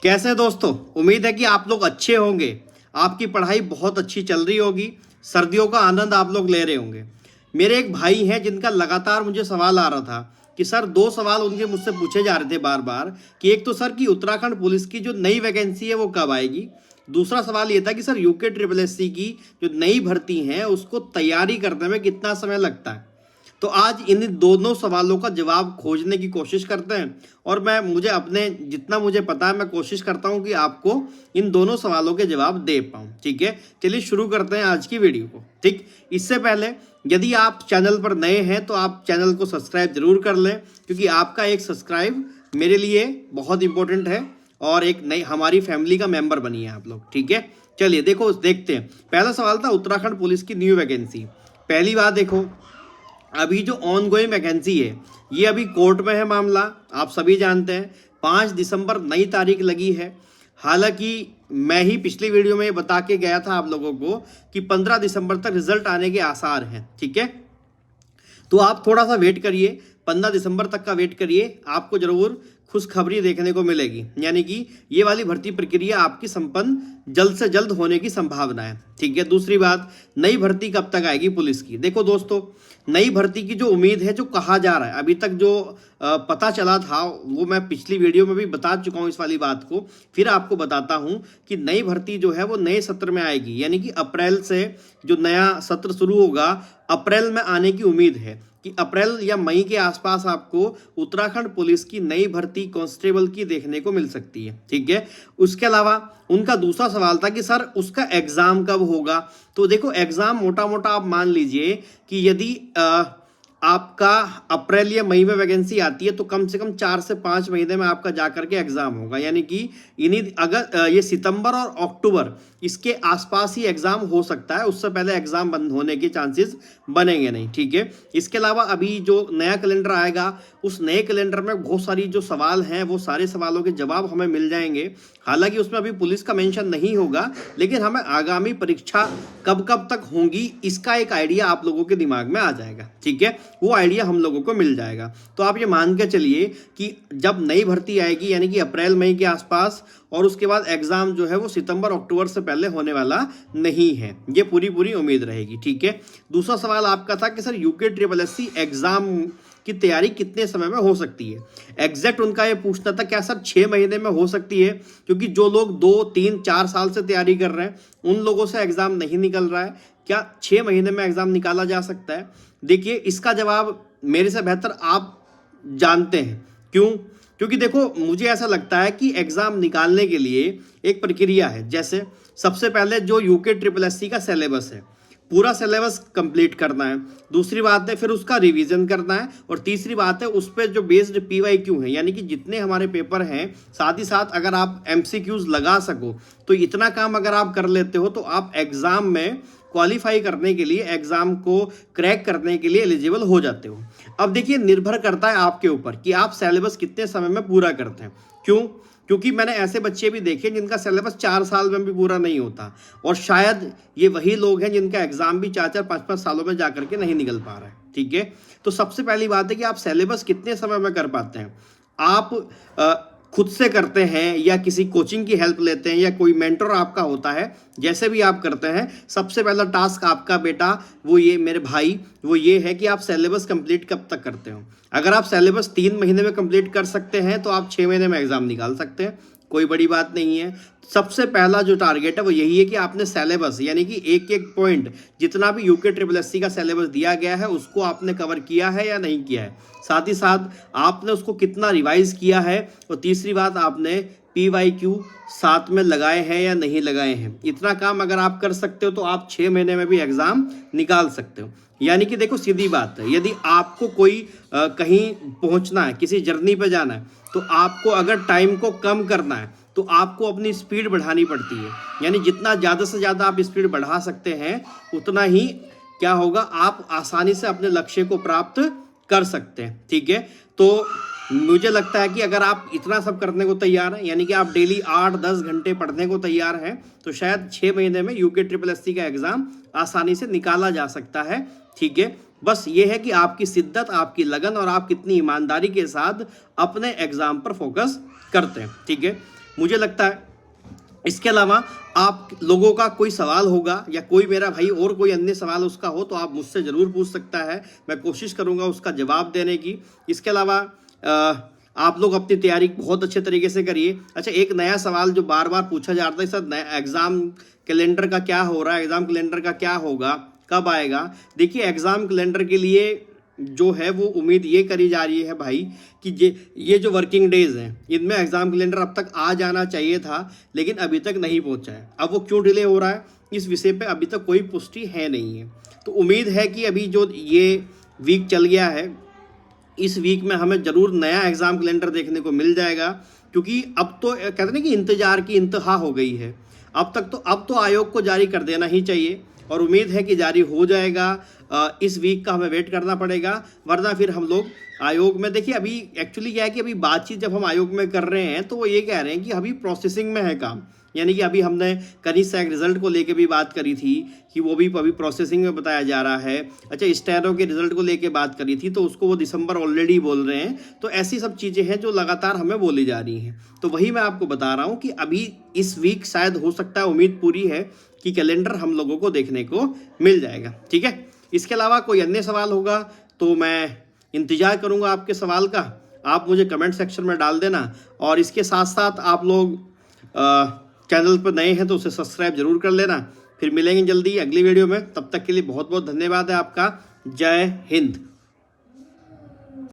कैसे हैं दोस्तों। उम्मीद है कि आप लोग अच्छे होंगे। आपकी पढ़ाई बहुत अच्छी चल रही होगी। सर्दियों का आनंद आप लोग ले रहे होंगे। मेरे एक भाई हैं जिनका लगातार मुझे सवाल आ रहा था कि सर, दो सवाल उनके मुझसे पूछे जा रहे थे बार बार कि एक तो सर कि उत्तराखंड पुलिस की जो नई वैकेंसी है वो कब आएगी। दूसरा सवाल ये था कि sir UK triple S C की जो नई भर्ती है उसको तैयारी करने में कितना समय लगता है। तो आज इन दोनों सवालों का जवाब खोजने की कोशिश करते हैं और मुझे अपने जितना मुझे पता है मैं कोशिश करता हूं कि आपको इन दोनों सवालों के जवाब दे पाऊं। ठीक है, चलिए शुरू करते हैं आज की वीडियो को। ठीक, इससे पहले यदि आप चैनल पर नए हैं तो आप चैनल को सब्सक्राइब जरूर कर लें, क्योंकि आपका एक सब्सक्राइब मेरे लिए बहुत इंपॉर्टेंट है और एक नई हमारी फैमिली का मेंबर बनिए आप लोग। ठीक है, चलिए देखते हैं। पहला सवाल था उत्तराखंड पुलिस की न्यू वैकेंसी। पहली बात देखो, अभी जो ऑन गोइंग वैकेंसी है ये अभी कोर्ट में है मामला, आप सभी जानते हैं। 5 दिसंबर नई तारीख लगी है। हालांकि मैं ही पिछली वीडियो में बता के गया था आप लोगों को कि 15 दिसंबर तक रिजल्ट आने के आसार हैं। ठीक है, तो आप थोड़ा सा वेट करिए, 15 दिसंबर तक का वेट करिए, आपको जरूर खुशखबरी देखने को मिलेगी। यानी कि ये वाली भर्ती प्रक्रिया आपकी संपन्न जल्द से जल्द होने की संभावना है। ठीक है, दूसरी बात, नई भर्ती कब तक आएगी पुलिस की। देखो दोस्तों, नई भर्ती की जो उम्मीद है, जो कहा जा रहा है, अभी तक जो पता चला था वो मैं पिछली वीडियो में भी बता चुका हूँ इस वाली बात को, फिर आपको बताता हूँ कि नई भर्ती जो है वो नए सत्र में आएगी। यानी कि अप्रैल से जो नया सत्र शुरू होगा, अप्रैल में आने की उम्मीद है कि अप्रैल या मई के आसपास आपको उत्तराखंड पुलिस की नई भर्ती कांस्टेबल की देखने को मिल सकती है। ठीक है, उसके अलावा उनका दूसरा सवाल था कि सर उसका एग्जाम कब होगा। तो देखो, एग्जाम मोटा मोटा आप मान लीजिए कि यदि आपका अप्रैल या मई में वैकेंसी आती है तो कम से कम 4 से 5 महीने में आपका जाकर के एग्जाम होगा। यानी कि इन्हीं अगर ये सितंबर और अक्टूबर इसके आसपास ही एग्जाम हो सकता है, उससे पहले एग्जाम बंद होने के चांसेस बनेंगे नहीं। ठीक है, इसके अलावा अभी जो नया कैलेंडर आएगा उस नए कैलेंडर में बहुत सारी जो सवाल हैं वो सारे सवालों के जवाब हमें मिल जाएंगे। हालांकि उसमें अभी पुलिस का मेंशन नहीं होगा, लेकिन हमें आगामी परीक्षा कब कब तक होंगी इसका एक आइडिया आप लोगों के दिमाग में आ जाएगा। ठीक है, वो आइडिया हम लोगों को मिल जाएगा। तो आप ये मान के चलिए कि जब नई भर्ती आएगी यानी कि अप्रैल मई के आसपास, और उसके बाद एग्जाम जो है वो सितंबर अक्टूबर से पहले होने वाला नहीं है, ये पूरी उम्मीद रहेगी। ठीक है, दूसरा सवाल आपका था कि sir UK triple S C exam की तैयारी कितने समय में हो सकती है। एग्जैक्ट उनका ये पूछना था, क्या सर 6 महीने में हो सकती है, क्योंकि जो लोग 2 3 4 साल से तैयारी कर रहे हैं उन लोगों से एग्जाम नहीं निकल रहा है। क्या 6 महीने में एग्जाम निकाला जा सकता है? देखिए, इसका जवाब मेरे से बेहतर आप जानते हैं। क्यों? क्योंकि देखो, मुझे ऐसा लगता है कि एग्जाम निकालने के लिए एक प्रक्रिया है। जैसे सबसे पहले जो यूके ट्रिपल एस सी का सिलेबस है, पूरा सिलेबस कंप्लीट करना है। दूसरी बात है फिर उसका रिवीजन करना है, और तीसरी बात है उस पर जो बेस्ड PYQ है, यानी कि जितने हमारे पेपर हैं, साथ ही साथ अगर आप MCQs लगा सको तो इतना काम अगर आप कर लेते हो तो आप एग्जाम में क्वालिफाई करने के लिए, एग्जाम को क्रैक करने के लिए एलिजिबल हो जाते हो। अब देखिए, निर्भर करता है आपके ऊपर कि आप सिलेबस कितने समय में पूरा करते हैं। क्यों? क्योंकि मैंने ऐसे बच्चे भी देखे जिनका सिलेबस 4 साल में भी पूरा नहीं होता, और शायद ये वही लोग हैं जिनका एग्जाम भी 4 4 5 5 सालों में जाकर के नहीं निकल पा रहा है। ठीक है, तो सबसे पहली बात है कि आप सिलेबस कितने समय में कर पाते हैं। आप खुद से करते हैं या किसी कोचिंग की हेल्प लेते हैं या कोई मेंटर आपका होता है, जैसे भी आप करते हैं, सबसे पहला टास्क आपका बेटा, वो ये मेरे भाई, वो ये है कि आप सिलेबस कंप्लीट कब तक करते हो। अगर आप सिलेबस 3 महीने में कंप्लीट कर सकते हैं तो आप 6 महीने में एग्जाम निकाल सकते हैं, कोई बड़ी बात नहीं है। सबसे पहला जो टारगेट है वो यही है कि आपने सिलेबस, यानी कि एक एक पॉइंट जितना भी यूके ट्रिपल एस सी का सिलेबस दिया गया है उसको आपने कवर किया है या नहीं किया है, साथ ही साथ आपने उसको कितना रिवाइज किया है, और तीसरी बात आपने PYQ साथ में लगाए हैं या नहीं लगाए हैं। इतना काम अगर आप कर सकते हो तो आप 6 महीने में भी एग्जाम निकाल सकते हो। यानी कि देखो, सीधी बात है, यदि आपको कोई कहीं पहुंचना है, किसी जर्नी पे जाना है, तो आपको अगर टाइम को कम करना है तो आपको अपनी स्पीड बढ़ानी पड़ती है। यानी जितना ज़्यादा से ज़्यादा आप स्पीड बढ़ा सकते हैं उतना ही क्या होगा, आप आसानी से अपने लक्ष्य को प्राप्त कर सकते हैं। ठीक है, तो मुझे लगता है कि अगर आप इतना सब करने को तैयार हैं, यानी कि आप डेली 8-10 घंटे पढ़ने को तैयार हैं, तो शायद 6 महीने में यूके ट्रिपल एस सी का एग्जाम आसानी से निकाला जा सकता है। ठीक है, बस ये है कि आपकी शिद्दत, आपकी लगन और आप कितनी ईमानदारी के साथ अपने एग्जाम पर फोकस करते हैं। ठीक है, मुझे लगता है इसके अलावा आप लोगों का कोई सवाल होगा या कोई मेरा भाई और कोई अन्य सवाल उसका हो तो आप मुझसे ज़रूर पूछ सकता है, मैं कोशिश करूंगा उसका जवाब देने की। इसके अलावा आप लोग अपनी तैयारी बहुत अच्छे तरीके से करिए। अच्छा, एक नया सवाल जो बार बार पूछा जा रहा है सर, नया एग्ज़ाम कैलेंडर का क्या हो रहा है, एग्ज़ाम कैलेंडर का क्या होगा, कब आएगा। देखिए, एग्ज़ाम कैलेंडर के लिए जो है वो उम्मीद ये करी जा रही है भाई कि ये जो वर्किंग डेज़ हैं इनमें एग्ज़ाम कैलेंडर अब तक आ जाना चाहिए था, लेकिन अभी तक नहीं पहुंचा है। अब वो क्यों डिले हो रहा है इस विषय पे अभी तक कोई पुष्टि है नहीं है। तो उम्मीद है कि अभी जो ये वीक चल गया है, इस वीक में हमें ज़रूर नया एग्ज़ाम कैलेंडर देखने को मिल जाएगा, क्योंकि अब तो कहते हैं कि इंतज़ार की इंतहा हो गई है। अब तो आयोग को जारी कर देना ही चाहिए और उम्मीद है कि जारी हो जाएगा। इस वीक का हमें वेट करना पड़ेगा, वरना फिर हम लोग आयोग में, देखिए अभी एक्चुअली क्या है कि अभी बातचीत जब हम आयोग में कर रहे हैं तो वो ये कह रहे हैं कि अभी प्रोसेसिंग में है काम। यानी कि अभी हमने कनिष्ठ सहायक रिजल्ट को लेके भी बात करी थी कि वो भी अभी प्रोसेसिंग में बताया जा रहा है। अच्छा, स्टेनो के रिजल्ट को लेके बात करी थी तो उसको वो दिसंबर ऑलरेडी बोल रहे हैं। तो ऐसी सब चीज़ें हैं जो लगातार हमें बोली जा रही हैं। तो वही मैं आपको बता रहा हूँ कि अभी इस वीक शायद हो सकता है, उम्मीद पूरी है कि कैलेंडर हम लोगों को देखने को मिल जाएगा। ठीक है, इसके अलावा कोई अन्य सवाल होगा तो मैं इंतज़ार करूँगा आपके सवाल का। आप मुझे कमेंट सेक्शन में डाल देना, और इसके साथ साथ आप लोग चैनल पर नए हैं तो उसे सब्सक्राइब जरूर कर लेना। फिर मिलेंगे जल्दी अगली वीडियो में, तब तक के लिए बहुत बहुत धन्यवाद है आपका। जय हिंद।